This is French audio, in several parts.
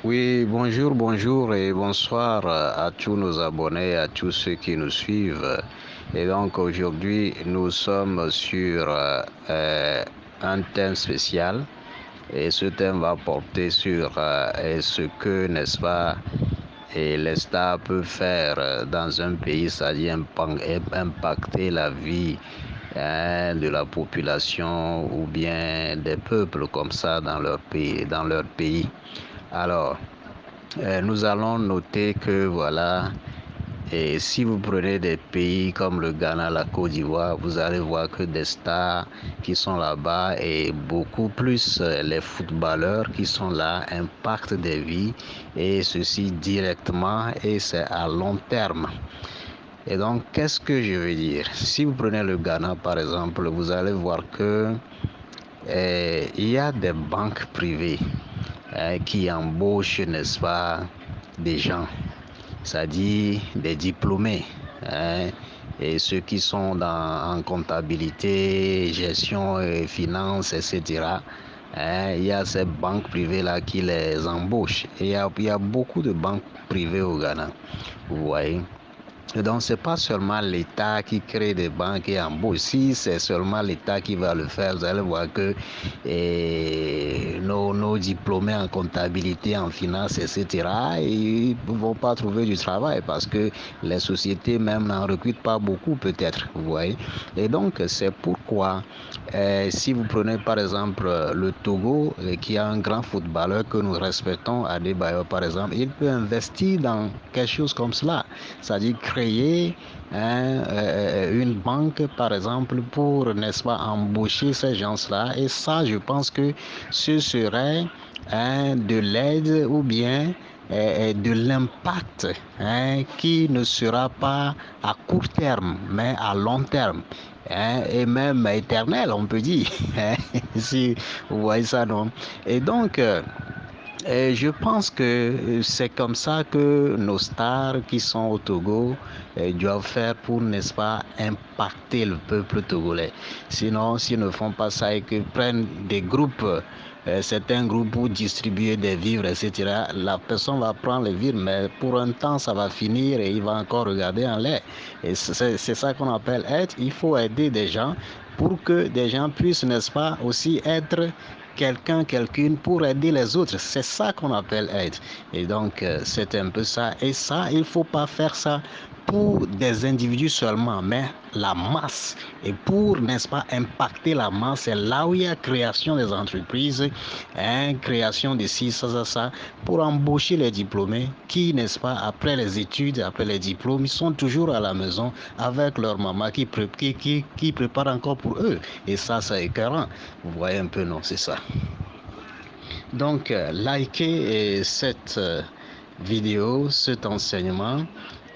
Oui, bonjour et bonsoir à tous nos abonnés, à tous ceux qui nous suivent. Et donc aujourd'hui, nous sommes sur un thème spécial et ce thème va porter sur ce que, n'est-ce pas, et les stars peuvent faire dans un pays, c'est-à-dire impacter la vie de la population ou bien des peuples comme ça dans leur pays. Alors, nous allons noter que voilà, et si vous prenez des pays comme le Ghana, la Côte d'Ivoire, vous allez voir que des stars qui sont là-bas et beaucoup plus les footballeurs qui sont là impactent des vies et ceci directement et c'est à long terme. Et donc, qu'est-ce que je veux dire? Si vous prenez le Ghana, par exemple, vous allez voir que il y a des banques privées qui embauchent, n'est-ce pas, des gens, c'est-à-dire des diplômés, hein, et ceux qui sont en comptabilité, gestion, finance, etc. Il y a ces banques privées-là qui les embauchent. Et il y a beaucoup de banques privées au Ghana, vous voyez. Et donc, ce n'est pas seulement l'État qui crée des banques et embauche. Si c'est seulement l'État qui va le faire, vous allez voir que nos diplômés en comptabilité, en finance, etc., ils ne vont pas trouver du travail parce que les sociétés même n'en recrutent pas beaucoup, peut-être. Vous voyez. Et donc, c'est pourquoi, si vous prenez par exemple le Togo, qui a un grand footballeur que nous respectons, Adebayor par exemple, il peut investir dans quelque chose comme cela, c'est-à-dire créer une banque, par exemple, pour, n'est-ce pas, embaucher ces gens-là. Et ça, je pense que ce serait de l'aide ou bien de l'impact qui ne sera pas à court terme, mais à long terme. Et même éternel, on peut dire, si vous voyez ça, non? Et donc, et je pense que c'est comme ça que nos stars qui sont au Togo doivent faire pour, n'est-ce pas, impacter le peuple togolais. Sinon, s'ils ne font pas ça et qu'ils prennent des groupes, certains groupes pour distribuer des vivres, etc., la personne va prendre les vivres, mais pour un temps, ça va finir et il va encore regarder en l'air. Et c'est ça qu'on appelle être. Il faut aider des gens pour que des gens puissent, n'est-ce pas, aussi être quelqu'une pour aider les autres. C'est ça qu'on appelle aide. Et donc, c'est un peu ça. Et ça, il ne faut pas faire ça pour des individus seulement, mais la masse. Et pour, n'est-ce pas, impacter la masse, c'est là où il y a création des entreprises, création de ci, ça, pour embaucher les diplômés qui, n'est-ce pas, après les études, après les diplômes, ils sont toujours à la maison avec leur maman qui prépare encore pour eux. Et ça, c'est écœurant. Vous voyez un peu, non, c'est ça. Donc, likez cette vidéo, cet enseignement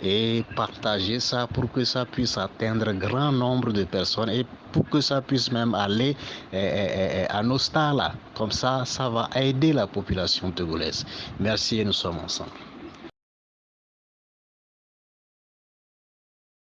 et partagez ça pour que ça puisse atteindre un grand nombre de personnes et pour que ça puisse même aller à nos stars là. Comme ça va aider la population togolaise. Merci et nous sommes ensemble.